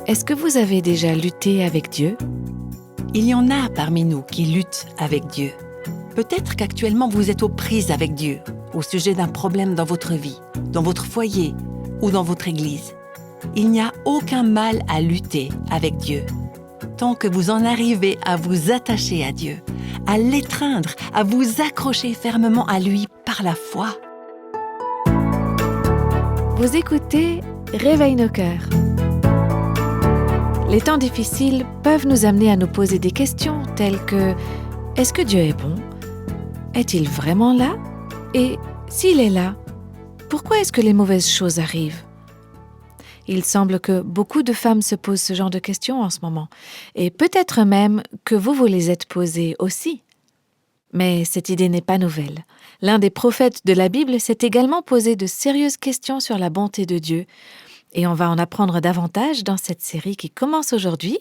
Est-ce que vous avez déjà lutté avec Dieu ? Il y en a parmi nous qui luttent avec Dieu. Peut-être qu'actuellement vous êtes aux prises avec Dieu au sujet d'un problème dans votre vie, dans votre foyer ou dans votre église. Il n'y a aucun mal à lutter avec Dieu. Tant que vous en arrivez à vous attacher à Dieu, à l'étreindre, à vous accrocher fermement à lui par la foi. Vous écoutez Réveille nos cœurs. Les temps difficiles peuvent nous amener à nous poser des questions telles que « Est-ce que Dieu est bon ? Est-il vraiment là ? Et s'il est là, pourquoi est-ce que les mauvaises choses arrivent ?» Il semble que beaucoup de femmes se posent ce genre de questions en ce moment, et peut-être même que vous vous les êtes posées aussi. Mais cette idée n'est pas nouvelle. L'un des prophètes de la Bible s'est également posé de sérieuses questions sur la bonté de Dieu, et on va en apprendre davantage dans cette série qui commence aujourd'hui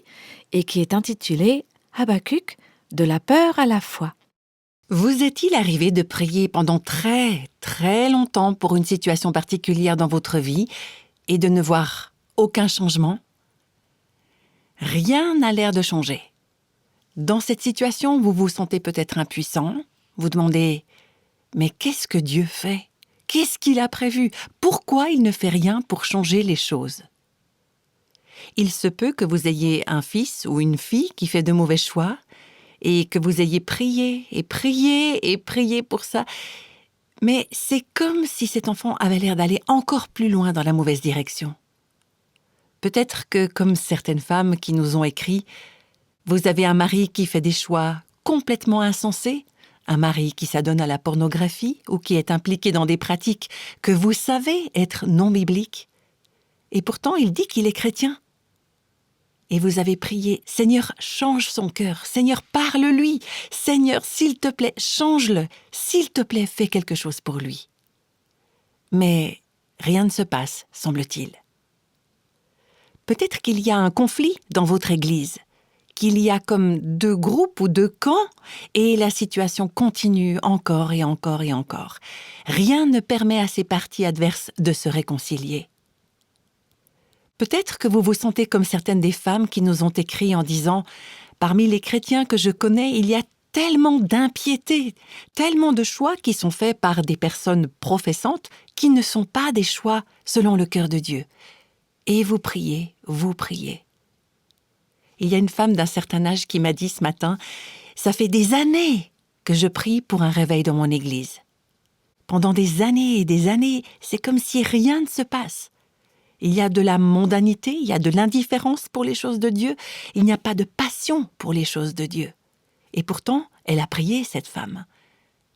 et qui est intitulée « Habakkuk, de la peur à la foi ». Vous est-il arrivé de prier pendant très, très longtemps pour une situation particulière dans votre vie et de ne voir aucun changement ? Rien n'a l'air de changer. Dans cette situation, vous vous sentez peut-être impuissant, vous demandez « Mais qu'est-ce que Dieu fait ? Qu'est-ce qu'il a prévu ? Pourquoi il ne fait rien pour changer les choses ?» Il se peut que vous ayez un fils ou une fille qui fait de mauvais choix et que vous ayez prié et prié et prié pour ça. Mais c'est comme si cet enfant avait l'air d'aller encore plus loin dans la mauvaise direction. Peut-être que, comme certaines femmes qui nous ont écrit, vous avez un mari qui fait des choix complètement insensés, un mari qui s'adonne à la pornographie ou qui est impliqué dans des pratiques que vous savez être non bibliques. Et pourtant, il dit qu'il est chrétien. Et vous avez prié, « Seigneur, change son cœur. Seigneur, parle-lui. Seigneur, s'il te plaît, change-le. S'il te plaît, fais quelque chose pour lui. » Mais rien ne se passe, semble-t-il. Peut-être qu'il y a un conflit dans votre église, qu'il y a comme 2 groupes ou 2 camps, et la situation continue encore et encore et encore. Rien ne permet à ces parties adverses de se réconcilier. Peut-être que vous vous sentez comme certaines des femmes qui nous ont écrit en disant « Parmi les chrétiens que je connais, il y a tellement d'impiété, tellement de choix qui sont faits par des personnes professantes qui ne sont pas des choix selon le cœur de Dieu. » Et vous priez, vous priez. Il y a une femme d'un certain âge qui m'a dit ce matin « Ça fait des années que je prie pour un réveil dans mon église. Pendant des années et des années, c'est comme si rien ne se passe. Il y a de la mondanité, il y a de l'indifférence pour les choses de Dieu, il n'y a pas de passion pour les choses de Dieu. Et pourtant, elle a prié, cette femme.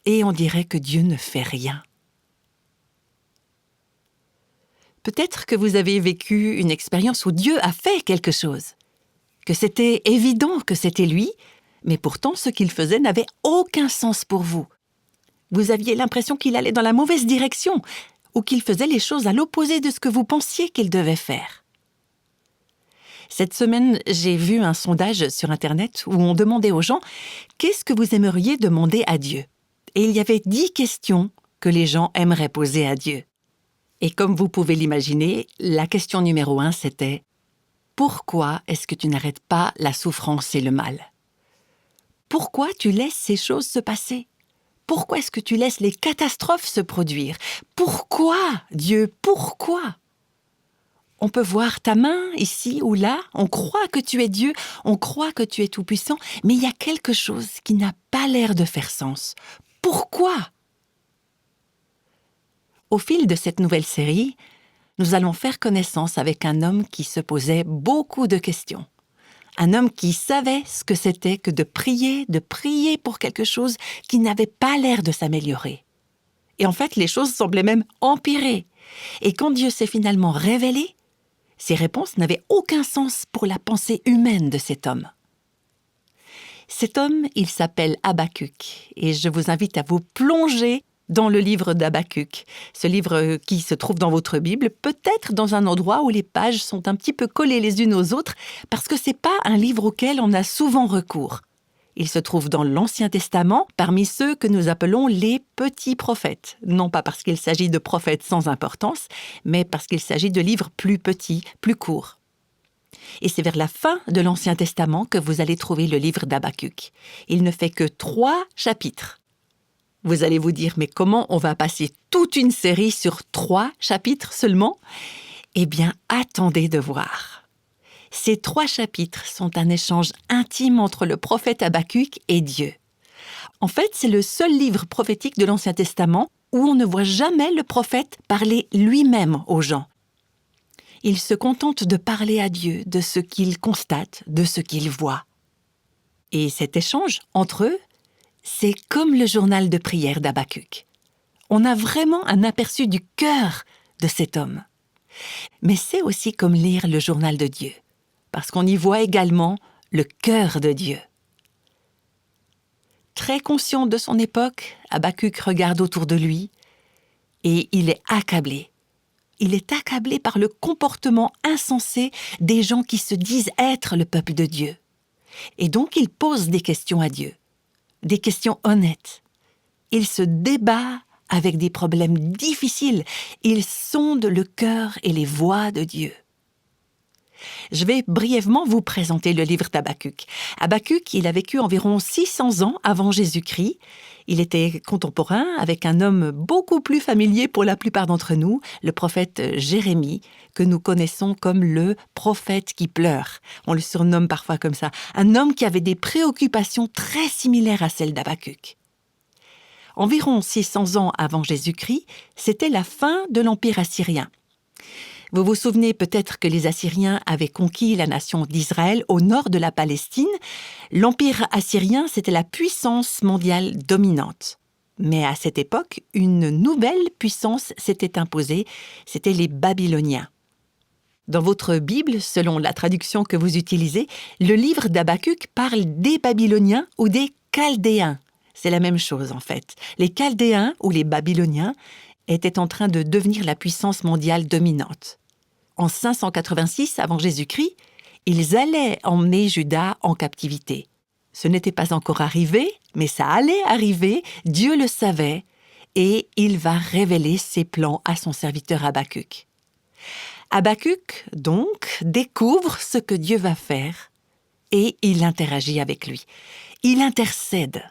Et on dirait que Dieu ne fait rien. » Peut-être que vous avez vécu une expérience où Dieu a fait quelque chose, que c'était évident que c'était lui, mais pourtant ce qu'il faisait n'avait aucun sens pour vous. Vous aviez l'impression qu'il allait dans la mauvaise direction, ou qu'il faisait les choses à l'opposé de ce que vous pensiez qu'il devait faire. Cette semaine, j'ai vu un sondage sur Internet où on demandait aux gens « Qu'est-ce que vous aimeriez demander à Dieu ?» Et il y avait 10 questions que les gens aimeraient poser à Dieu. Et comme vous pouvez l'imaginer, la question numéro 1, c'était « Pourquoi est-ce que tu n'arrêtes pas la souffrance et le mal ? Pourquoi tu laisses ces choses se passer ? Pourquoi est-ce que tu laisses les catastrophes se produire ? Pourquoi, Dieu, pourquoi ? On peut voir ta main ici ou là, on croit que tu es Dieu, on croit que tu es tout-puissant, mais il y a quelque chose qui n'a pas l'air de faire sens. Pourquoi ? Au fil de cette nouvelle série, nous allons faire connaissance avec un homme qui se posait beaucoup de questions. Un homme qui savait ce que c'était que de prier pour quelque chose qui n'avait pas l'air de s'améliorer. Et en fait, les choses semblaient même empirer. Et quand Dieu s'est finalement révélé, ses réponses n'avaient aucun sens pour la pensée humaine de cet homme. Cet homme, il s'appelle Habakkuk, et je vous invite à vous plonger dans le livre d'Habakkuk, ce livre qui se trouve dans votre Bible, peut-être dans un endroit où les pages sont un petit peu collées les unes aux autres, parce que ce n'est pas un livre auquel on a souvent recours. Il se trouve dans l'Ancien Testament, parmi ceux que nous appelons les petits prophètes. Non pas parce qu'il s'agit de prophètes sans importance, mais parce qu'il s'agit de livres plus petits, plus courts. Et c'est vers la fin de l'Ancien Testament que vous allez trouver le livre d'Habakkuk. Il ne fait que 3 chapitres. Vous allez vous dire, mais comment on va passer toute une série sur 3 chapitres seulement ? Eh bien, attendez de voir. Ces 3 chapitres sont un échange intime entre le prophète Habakkuk et Dieu. En fait, c'est le seul livre prophétique de l'Ancien Testament où on ne voit jamais le prophète parler lui-même aux gens. Il se contente de parler à Dieu de ce qu'il constate, de ce qu'il voit. Et cet échange entre eux, c'est comme le journal de prière d'Habakkuk. On a vraiment un aperçu du cœur de cet homme. Mais c'est aussi comme lire le journal de Dieu, parce qu'on y voit également le cœur de Dieu. Très conscient de son époque, Habakkuk regarde autour de lui et il est accablé. Il est accablé par le comportement insensé des gens qui se disent être le peuple de Dieu. Et donc il pose des questions à Dieu, des questions honnêtes. Il se débat avec des problèmes difficiles. Il sonde le cœur et les voies de Dieu. Je vais brièvement vous présenter le livre d'Habakkuk. Habakkuk, il a vécu environ 600 ans avant Jésus-Christ. Il était contemporain avec un homme beaucoup plus familier pour la plupart d'entre nous, le prophète Jérémie, que nous connaissons comme le prophète qui pleure. On le surnomme parfois comme ça. Un homme qui avait des préoccupations très similaires à celles d'Habakkuk. Environ 600 ans avant Jésus-Christ, c'était la fin de l'Empire assyrien. Vous vous souvenez peut-être que les Assyriens avaient conquis la nation d'Israël au nord de la Palestine. L'Empire assyrien, c'était la puissance mondiale dominante. Mais à cette époque, une nouvelle puissance s'était imposée, c'était les Babyloniens. Dans votre Bible, selon la traduction que vous utilisez, le livre d'Habakkuk parle des Babyloniens ou des Chaldéens. C'est la même chose en fait. Les Chaldéens ou les Babyloniens étaient en train de devenir la puissance mondiale dominante. En 586 avant Jésus-Christ, ils allaient emmener Juda en captivité. Ce n'était pas encore arrivé, mais ça allait arriver, Dieu le savait, et il va révéler ses plans à son serviteur Habakkuk. Habakkuk, donc, découvre ce que Dieu va faire, et il interagit avec lui. Il intercède.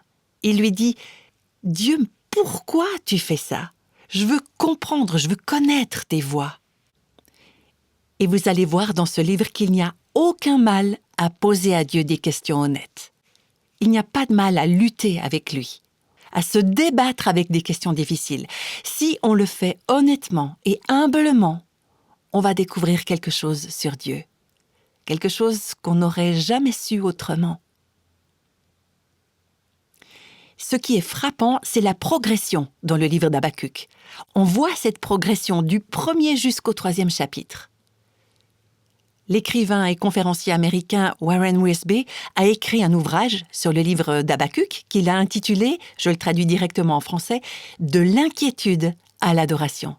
Il lui dit « Dieu, pourquoi tu fais ça ? Je veux comprendre, je veux connaître tes voies. » Et vous allez voir dans ce livre qu'il n'y a aucun mal à poser à Dieu des questions honnêtes. Il n'y a pas de mal à lutter avec lui, à se débattre avec des questions difficiles. Si on le fait honnêtement et humblement, on va découvrir quelque chose sur Dieu, quelque chose qu'on n'aurait jamais su autrement. Ce qui est frappant, c'est la progression dans le livre d'Habakkuk. On voit cette progression du 1er jusqu'au 3e chapitre. L'écrivain et conférencier américain Warren Wiersbe a écrit un ouvrage sur le livre d'Habakkuk qu'il a intitulé, je le traduis directement en français, « De l'inquiétude à l'adoration ».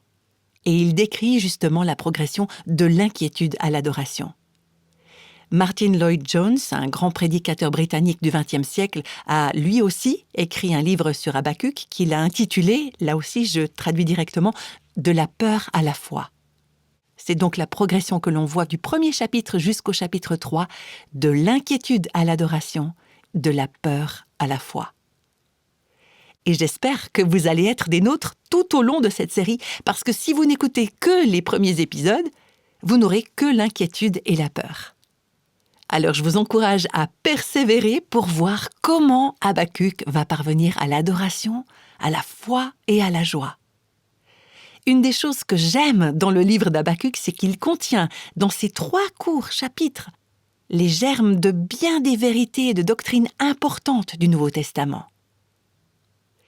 Et il décrit justement la progression de l'inquiétude à l'adoration. Martin Lloyd-Jones, un grand prédicateur britannique du XXe siècle, a lui aussi écrit un livre sur Habakkuk qu'il a intitulé, là aussi je traduis directement, « De la peur à la foi ». C'est donc la progression que l'on voit du 1er chapitre jusqu'au chapitre 3, de l'inquiétude à l'adoration, de la peur à la foi. Et j'espère que vous allez être des nôtres tout au long de cette série, parce que si vous n'écoutez que les premiers épisodes, vous n'aurez que l'inquiétude et la peur. Alors je vous encourage à persévérer pour voir comment Habakkuk va parvenir à l'adoration, à la foi et à la joie. Une des choses que j'aime dans le livre d'Habakkuk, c'est qu'il contient, dans ces 3 courts chapitres, les germes de bien des vérités et de doctrines importantes du Nouveau Testament.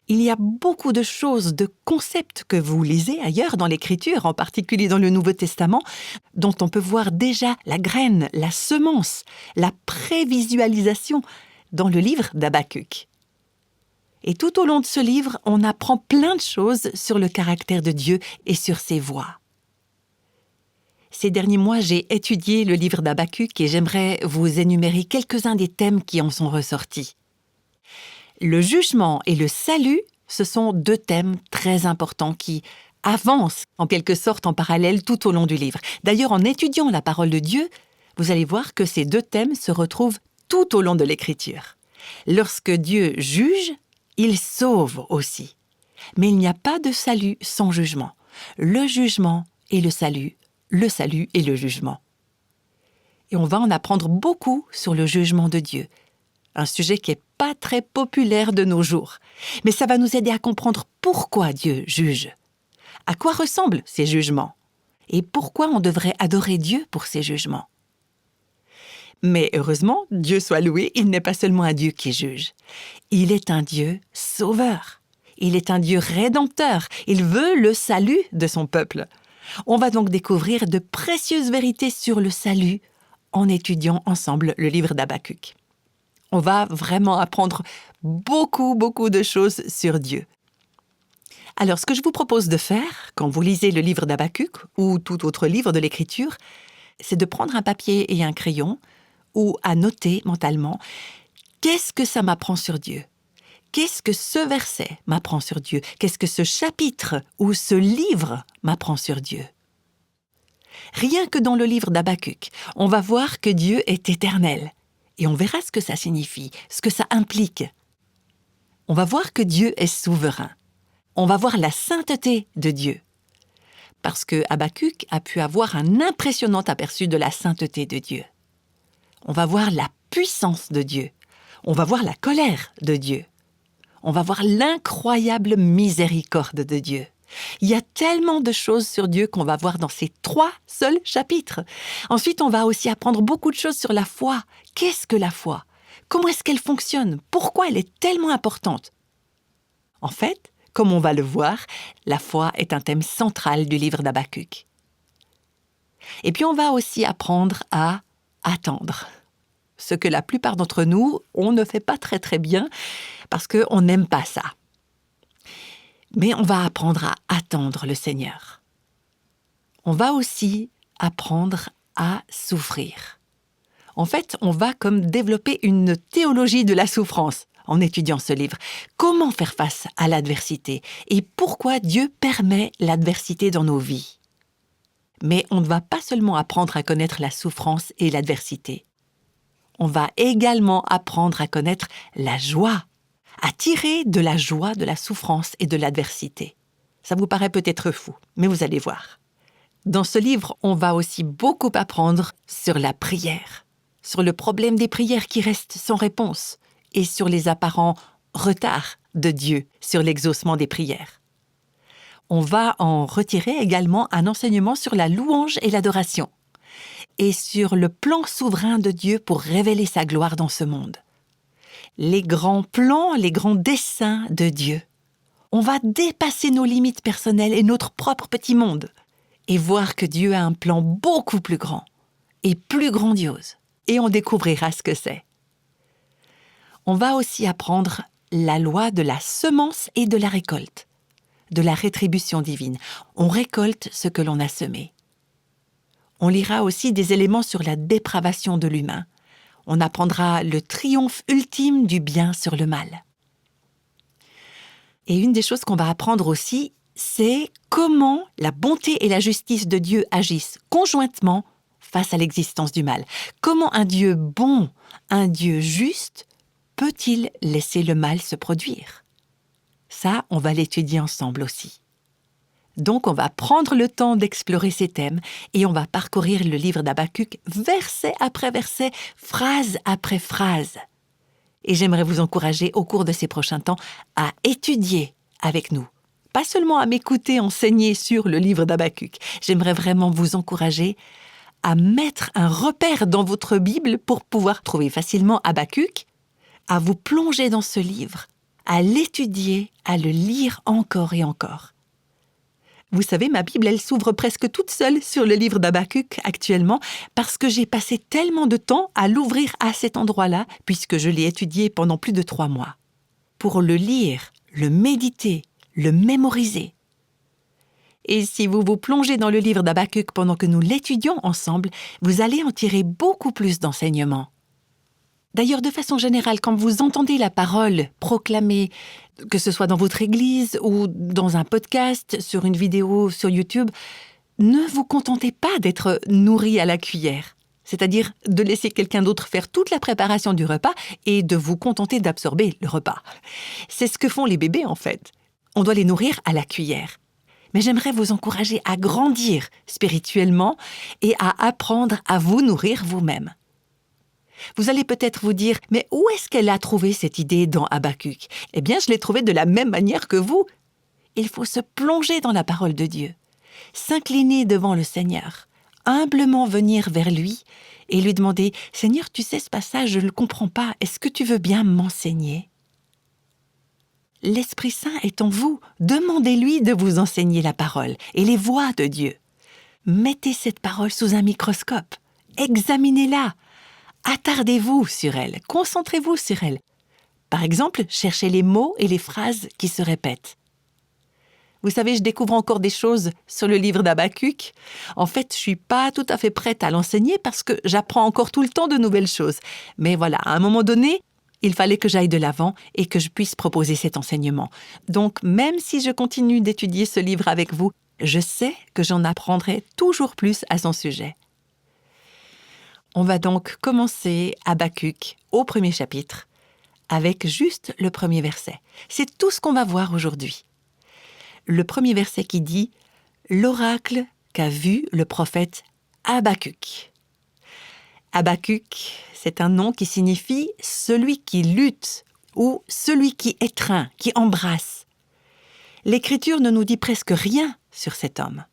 Il y a beaucoup de choses, de concepts que vous lisez ailleurs dans l'Écriture, en particulier dans le Nouveau Testament, dont on peut voir déjà la graine, la semence, la prévisualisation dans le livre d'Habakkuk. Et tout au long de ce livre, on apprend plein de choses sur le caractère de Dieu et sur ses voies. Ces derniers mois, j'ai étudié le livre d'Habakkuk et j'aimerais vous énumérer quelques-uns des thèmes qui en sont ressortis. Le jugement et le salut, ce sont 2 thèmes très importants qui avancent en quelque sorte en parallèle tout au long du livre. D'ailleurs, en étudiant la parole de Dieu, Vous allez voir que ces deux thèmes se retrouvent tout au long de l'Écriture. Lorsque Dieu juge, il sauve aussi. Mais il n'y a pas de salut sans jugement. Le jugement et le salut et le jugement. Et on va en apprendre beaucoup sur le jugement de Dieu. Un sujet qui n'est pas très populaire de nos jours. Mais ça va nous aider à comprendre pourquoi Dieu juge. À quoi ressemblent ces jugements? Et pourquoi on devrait adorer Dieu pour ces jugements? Mais heureusement, Dieu soit loué, il n'est pas seulement un Dieu qui juge. Il est un Dieu sauveur. Il est un Dieu rédempteur. Il veut le salut de son peuple. On va donc découvrir de précieuses vérités sur le salut en étudiant ensemble le livre d'Habakkuk. On va vraiment apprendre beaucoup de choses sur Dieu. Alors, ce que je vous propose de faire, quand vous lisez le livre d'Habakkuk ou tout autre livre de l'Écriture, c'est de prendre un papier et un crayon ou à noter mentalement « Qu'est-ce que ça m'apprend sur Dieu ? Qu'est-ce que ce verset m'apprend sur Dieu ? Qu'est-ce que ce chapitre ou ce livre m'apprend sur Dieu ?» Rien que dans le livre d'Habakkuk, on va voir que Dieu est éternel. Et on verra ce que ça signifie, ce que ça implique. On va voir que Dieu est souverain. On va voir la sainteté de Dieu. Parce que Habakkuk a pu avoir un impressionnant aperçu de la sainteté de Dieu. On va voir la puissance de Dieu. On va voir la colère de Dieu. On va voir l'incroyable miséricorde de Dieu. Il y a tellement de choses sur Dieu qu'on va voir dans ces 3 seuls chapitres. Ensuite, on va aussi apprendre beaucoup de choses sur la foi. Qu'est-ce que la foi? Comment est-ce qu'elle fonctionne? Pourquoi elle est tellement importante? En fait, comme on va le voir, la foi est un thème central du livre d'Habakkuk. Et puis on va aussi apprendre à attendre. Ce que la plupart d'entre nous, on ne fait pas très bien parce qu'on n'aime pas ça. Mais on va apprendre à attendre le Seigneur. On va aussi apprendre à souffrir. En fait, on va comme développer une théologie de la souffrance en étudiant ce livre. Comment faire face à l'adversité et pourquoi Dieu permet l'adversité dans nos vies. Mais on ne va pas seulement apprendre à connaître la souffrance et l'adversité. On va également apprendre à connaître la joie, à tirer de la joie de la souffrance et de l'adversité. Ça vous paraît peut-être fou, mais vous allez voir. Dans ce livre, on va aussi beaucoup apprendre sur la prière, sur le problème des prières qui restent sans réponse et sur les apparents retards de Dieu sur l'exaucement des prières. On va en retirer également un enseignement sur la louange et l'adoration et sur le plan souverain de Dieu pour révéler sa gloire dans ce monde. Les grands plans, les grands desseins de Dieu. On va dépasser nos limites personnelles et notre propre petit monde et voir que Dieu a un plan beaucoup plus grand et plus grandiose. Et on découvrira ce que c'est. On va aussi apprendre la loi de la semence et de la récolte, de la rétribution divine. On récolte ce que l'on a semé. On lira aussi des éléments sur la dépravation de l'humain. On apprendra le triomphe ultime du bien sur le mal. Et une des choses qu'on va apprendre aussi, c'est comment la bonté et la justice de Dieu agissent conjointement face à l'existence du mal. Comment un Dieu bon, un Dieu juste, peut-il laisser le mal se produire? Ça, on va l'étudier ensemble aussi. Donc, on va prendre le temps d'explorer ces thèmes et on va parcourir le livre d'Habakkuk verset après verset, phrase après phrase. Et j'aimerais vous encourager au cours de ces prochains temps à étudier avec nous. Pas seulement à m'écouter enseigner sur le livre d'Habakkuk. J'aimerais vraiment vous encourager à mettre un repère dans votre Bible pour pouvoir trouver facilement Habakkuk, à vous plonger dans ce livre, à l'étudier, à le lire encore et encore. Vous savez, ma Bible, elle s'ouvre presque toute seule sur le livre d'Habakkuk actuellement parce que j'ai passé tellement de temps à l'ouvrir à cet endroit-là puisque je l'ai étudié pendant plus de 3 mois. Pour le lire, le méditer, le mémoriser. Et si vous vous plongez dans le livre d'Habakkuk pendant que nous l'étudions ensemble, vous allez en tirer beaucoup plus d'enseignements. D'ailleurs, de façon générale, quand vous entendez la parole proclamée, que ce soit dans votre église ou dans un podcast, sur une vidéo sur YouTube, ne vous contentez pas d'être nourri à la cuillère. c'est-à-dire de laisser quelqu'un d'autre faire toute la préparation du repas et de vous contenter d'absorber le repas. C'est ce que font les bébés en fait. On doit les nourrir à la cuillère. Mais j'aimerais vous encourager à grandir spirituellement et à apprendre à vous nourrir vous-même. Vous allez peut-être vous dire, mais où est-ce qu'elle a trouvé cette idée dans Habakkuk ? Eh bien, je l'ai trouvée de la même manière que vous. Il faut se plonger dans la parole de Dieu, s'incliner devant le Seigneur, humblement venir vers lui et lui demander « Seigneur, tu sais ce passage, je ne le comprends pas, est-ce que tu veux bien m'enseigner ?» L'Esprit Saint est en vous, demandez-lui de vous enseigner la parole et les voies de Dieu. Mettez cette parole sous un microscope, examinez-la, attardez-vous sur elle, concentrez-vous sur elle. Par exemple, cherchez les mots et les phrases qui se répètent. Vous savez, je découvre encore des choses sur le livre d'Habakkuk. En fait, je ne suis pas tout à fait prête à l'enseigner parce que j'apprends encore tout le temps de nouvelles choses. Mais voilà, à un moment donné, il fallait que j'aille de l'avant et que je puisse proposer cet enseignement. Donc, même si je continue d'étudier ce livre avec vous, je sais que j'en apprendrai toujours plus à son sujet. On va donc commencer Habakkuk au premier chapitre, avec juste le premier verset. C'est tout ce qu'on va voir aujourd'hui. Le premier verset qui dit « L'oracle qu'a vu le prophète Habakkuk ». Habakkuk, c'est un nom qui signifie « celui qui lutte » ou « celui qui étreint, qui embrasse ». L'Écriture ne nous dit presque rien sur cet homme.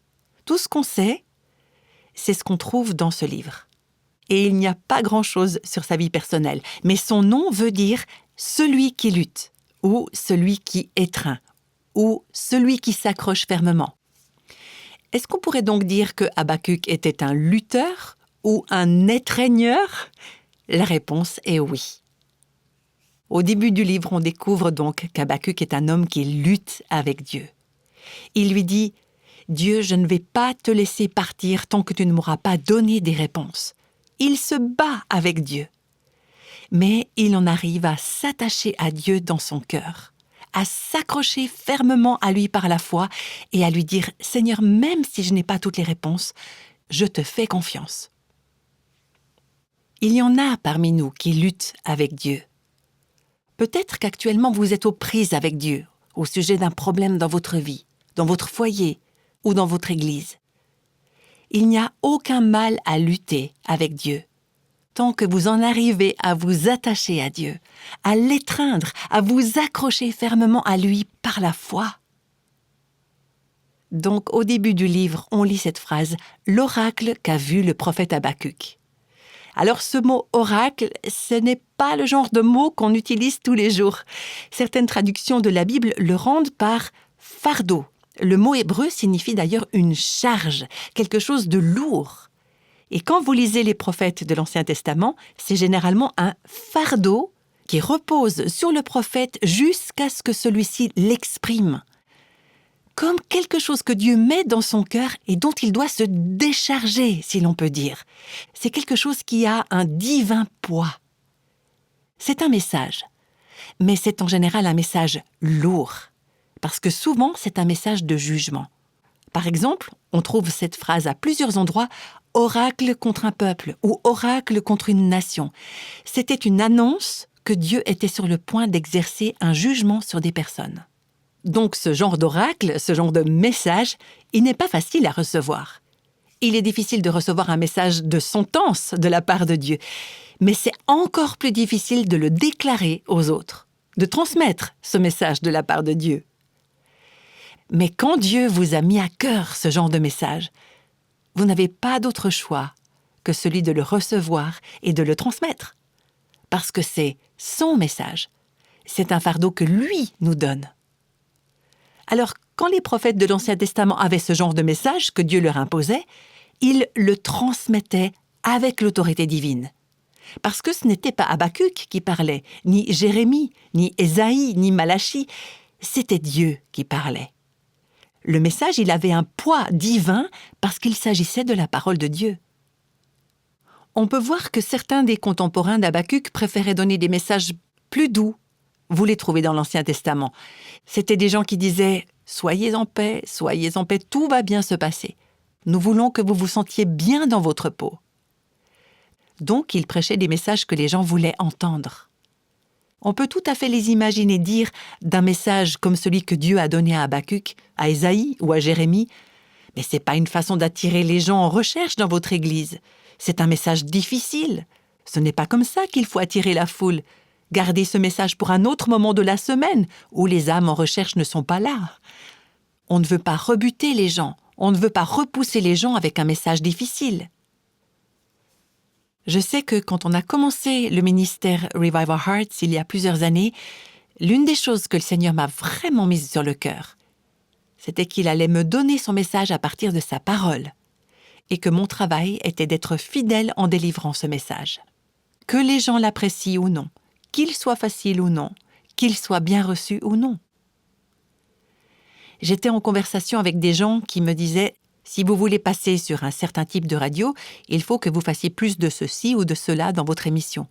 Tout ce qu'on sait, c'est ce qu'on trouve dans ce livre. Et il n'y a pas grand-chose sur sa vie personnelle, mais son nom veut dire « celui qui lutte » ou « celui qui étreint » ou « celui qui s'accroche fermement ». Est-ce qu'on pourrait donc dire que Habakkuk était un lutteur ou un étreigneur ? La réponse est oui. Au début du livre, on découvre donc qu'Habakkuk est un homme qui lutte avec Dieu. Il lui dit « Dieu, je ne vais pas te laisser partir tant que tu ne m'auras pas donné des réponses. » Il se bat avec Dieu. Mais il en arrive à s'attacher à Dieu dans son cœur, à s'accrocher fermement à lui par la foi et à lui dire « Seigneur, même si je n'ai pas toutes les réponses, je te fais confiance. » Il y en a parmi nous qui luttent avec Dieu. Peut-être qu'actuellement vous êtes aux prises avec Dieu au sujet d'un problème dans votre vie, dans votre foyer ou dans votre église. Il n'y a aucun mal à lutter avec Dieu, tant que vous en arrivez à vous attacher à Dieu, à l'étreindre, à vous accrocher fermement à lui par la foi. Donc, au début du livre, on lit cette phrase « L'oracle qu'a vu le prophète Habakkuk ». Alors, ce mot « oracle », ce n'est pas le genre de mot qu'on utilise tous les jours. Certaines traductions de la Bible le rendent par « fardeau ». Le mot hébreu signifie d'ailleurs une charge, quelque chose de lourd. Et quand vous lisez les prophètes de l'Ancien Testament, c'est généralement un fardeau qui repose sur le prophète jusqu'à ce que celui-ci l'exprime. Comme quelque chose que Dieu met dans son cœur et dont il doit se décharger, si l'on peut dire. C'est quelque chose qui a un divin poids. C'est un message, mais c'est en général un message lourd. Parce que souvent, c'est un message de jugement. Par exemple, on trouve cette phrase à plusieurs endroits « oracle contre un peuple » ou « oracle contre une nation ». C'était une annonce que Dieu était sur le point d'exercer un jugement sur des personnes. Donc ce genre d'oracle, ce genre de message, il n'est pas facile à recevoir. Il est difficile de recevoir un message de sentence de la part de Dieu, mais c'est encore plus difficile de le déclarer aux autres, de transmettre ce message de la part de Dieu. Mais quand Dieu vous a mis à cœur ce genre de message, vous n'avez pas d'autre choix que celui de le recevoir et de le transmettre. Parce que c'est son message. C'est un fardeau que lui nous donne. Alors, quand les prophètes de l'Ancien Testament avaient ce genre de message que Dieu leur imposait, ils le transmettaient avec l'autorité divine. Parce que ce n'était pas Habakkuk qui parlait, ni Jérémie, ni Ésaïe, ni Malachie, c'était Dieu qui parlait. Le message, il avait un poids divin parce qu'il s'agissait de la parole de Dieu. On peut voir que certains des contemporains d'Habakkuk préféraient donner des messages plus doux. Vous les trouvez dans l'Ancien Testament. C'était des gens qui disaient « Soyez en paix, tout va bien se passer. Nous voulons que vous vous sentiez bien dans votre peau. » Donc, il prêchait des messages que les gens voulaient entendre. On peut tout à fait les imaginer dire d'un message comme celui que Dieu a donné à Habacuc, à Ésaïe ou à Jérémie. Mais ce n'est pas une façon d'attirer les gens en recherche dans votre église. C'est un message difficile. Ce n'est pas comme ça qu'il faut attirer la foule. Gardez ce message pour un autre moment de la semaine, où les âmes en recherche ne sont pas là. On ne veut pas rebuter les gens, on ne veut pas repousser les gens avec un message difficile. Je sais que quand on a commencé le ministère Revive Our Hearts il y a plusieurs années, l'une des choses que le Seigneur m'a vraiment mise sur le cœur, c'était qu'il allait me donner son message à partir de sa parole, et que mon travail était d'être fidèle en délivrant ce message. Que les gens l'apprécient ou non, qu'il soit facile ou non, qu'il soit bien reçu ou non. J'étais en conversation avec des gens qui me disaient « Si vous voulez passer sur un certain type de radio, il faut que vous fassiez plus de ceci ou de cela dans votre émission. »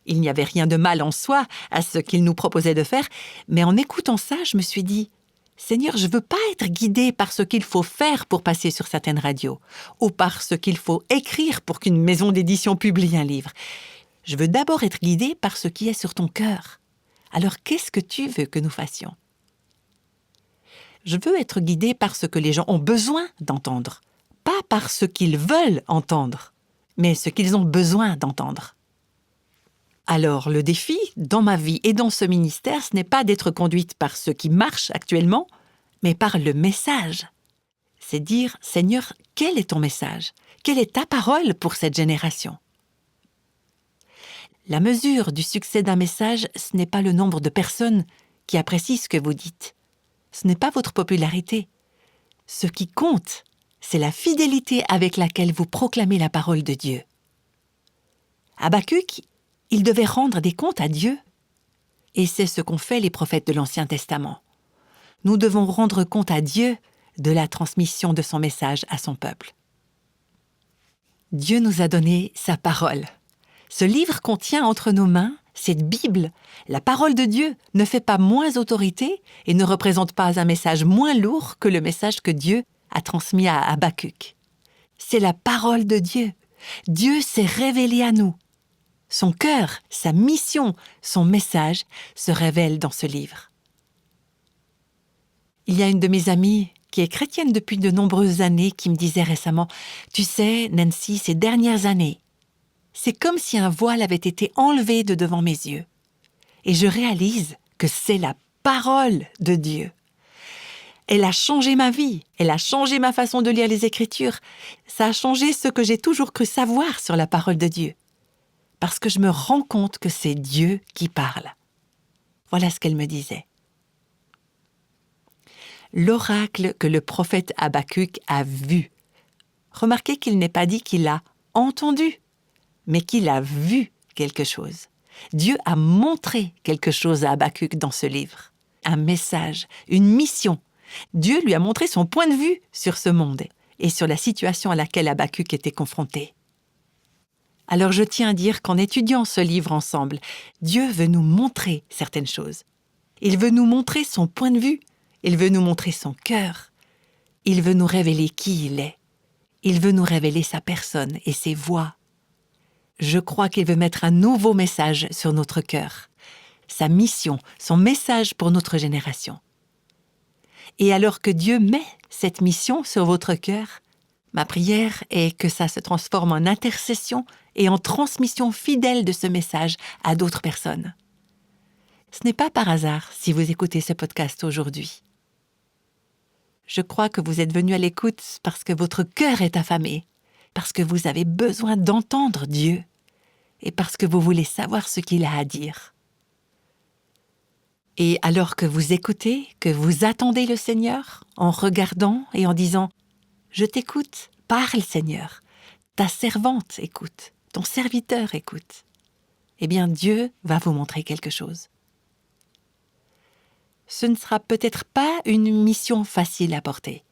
Il n'y avait rien de mal en soi à ce qu'ils nous proposaient de faire, mais en écoutant ça, je me suis dit « Seigneur, je ne veux pas être guidée par ce qu'il faut faire pour passer sur certaines radios, ou par ce qu'il faut écrire pour qu'une maison d'édition publie un livre. Je veux d'abord être guidée par ce qui est sur ton cœur. Alors qu'est-ce que tu veux que nous fassions ? Je veux être guidée par ce que les gens ont besoin d'entendre, pas par ce qu'ils veulent entendre, mais ce qu'ils ont besoin d'entendre. Alors, le défi, dans ma vie et dans ce ministère, ce n'est pas d'être conduite par ce qui marche actuellement, mais par le message. C'est dire, Seigneur, quel est ton message ? Quelle est ta parole pour cette génération ? La mesure du succès d'un message, ce n'est pas le nombre de personnes qui apprécient ce que vous dites. Ce n'est pas votre popularité. Ce qui compte, c'est la fidélité avec laquelle vous proclamez la parole de Dieu. Habacuc, il devait rendre des comptes à Dieu. Et c'est ce qu'ont fait les prophètes de l'Ancien Testament. Nous devons rendre compte à Dieu de la transmission de son message à son peuple. Dieu nous a donné sa parole. Ce livre contient entre nos mains cette Bible. La parole de Dieu ne fait pas moins autorité et ne représente pas un message moins lourd que le message que Dieu a transmis à Habacuc. C'est la parole de Dieu. Dieu s'est révélé à nous. Son cœur, sa mission, son message se révèlent dans ce livre. Il y a une de mes amies qui est chrétienne depuis de nombreuses années qui me disait récemment « Tu sais, Nancy, ces dernières années, c'est comme si un voile avait été enlevé de devant mes yeux. Et je réalise que c'est la parole de Dieu. Elle a changé ma vie, elle a changé ma façon de lire les Écritures. Ça a changé ce que j'ai toujours cru savoir sur la parole de Dieu. Parce que je me rends compte que c'est Dieu qui parle. » Voilà ce qu'elle me disait. L'oracle que le prophète Habacuc a vu. Remarquez qu'il n'est pas dit qu'il a entendu, mais qu'il a vu quelque chose. Dieu a montré quelque chose à Habacuc dans ce livre. Un message, une mission. Dieu lui a montré son point de vue sur ce monde et sur la situation à laquelle Habacuc était confronté. Alors je tiens à dire qu'en étudiant ce livre ensemble, Dieu veut nous montrer certaines choses. Il veut nous montrer son point de vue. Il veut nous montrer son cœur. Il veut nous révéler qui il est. Il veut nous révéler sa personne et ses voies. Je crois qu'il veut mettre un nouveau message sur notre cœur, sa mission, son message pour notre génération. Et alors que Dieu met cette mission sur votre cœur, ma prière est que ça se transforme en intercession et en transmission fidèle de ce message à d'autres personnes. Ce n'est pas par hasard si vous écoutez ce podcast aujourd'hui. Je crois que vous êtes venu à l'écoute parce que votre cœur est affamé, parce que vous avez besoin d'entendre Dieu et parce que vous voulez savoir ce qu'il a à dire. Et alors que vous écoutez, que vous attendez le Seigneur, en regardant et en disant « Je t'écoute, parle Seigneur, ta servante écoute, ton serviteur écoute », eh bien Dieu va vous montrer quelque chose. Ce ne sera peut-être pas une mission facile à porter.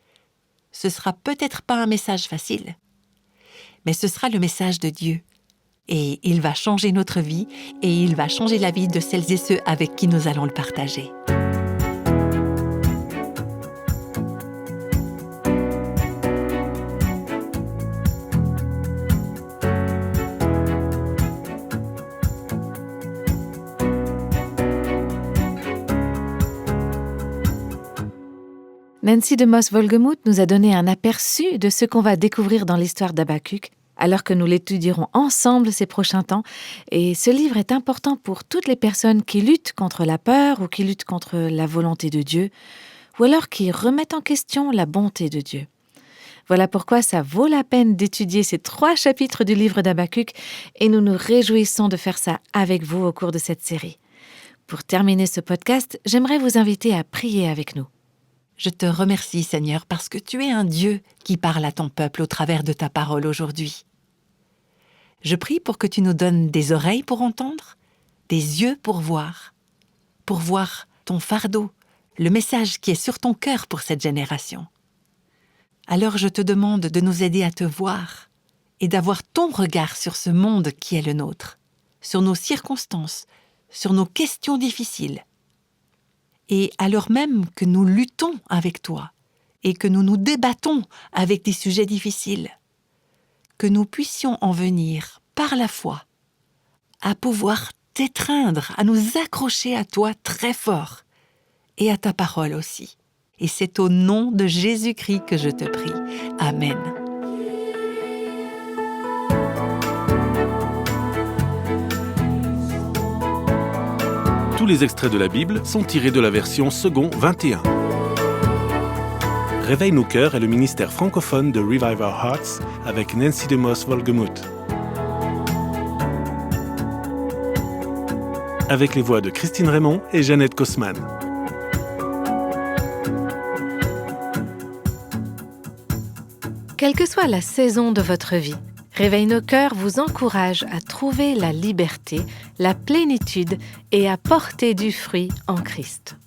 Ce ne sera peut-être pas un message facile. Mais ce sera le message de Dieu. Et il va changer notre vie et il va changer la vie de celles et ceux avec qui nous allons le partager. Nancy DeMoss-Wolgemuth nous a donné un aperçu de ce qu'on va découvrir dans l'histoire d'Habakkuk, alors que nous l'étudierons ensemble ces prochains temps. Et ce livre est important pour toutes les personnes qui luttent contre la peur ou qui luttent contre la volonté de Dieu, ou alors qui remettent en question la bonté de Dieu. Voilà pourquoi ça vaut la peine d'étudier ces 3 chapitres du livre d'Habakkuk et nous nous réjouissons de faire ça avec vous au cours de cette série. Pour terminer ce podcast, j'aimerais vous inviter à prier avec nous. Je te remercie, Seigneur, parce que tu es un Dieu qui parle à ton peuple au travers de ta parole aujourd'hui. Je prie pour que tu nous donnes des oreilles pour entendre, des yeux pour voir ton fardeau, le message qui est sur ton cœur pour cette génération. Alors je te demande de nous aider à te voir et d'avoir ton regard sur ce monde qui est le nôtre, sur nos circonstances, sur nos questions difficiles. Et alors même que nous luttons avec toi et que nous nous débattons avec des sujets difficiles, que nous puissions en venir, par la foi, à pouvoir t'étreindre, à nous accrocher à toi très fort et à ta parole aussi. Et c'est au nom de Jésus-Christ que je te prie. Amen. Tous les extraits de la Bible sont tirés de la version second 21. Réveille nos cœurs est le ministère francophone de Revive Our Hearts avec Nancy DeMoss-Wolgemuth. Avec les voix de Christine Raymond et Jeannette Kosman. Quelle que soit la saison de votre vie, Réveille nos cœurs vous encourage à trouver la liberté, la plénitude et à porter du fruit en Christ.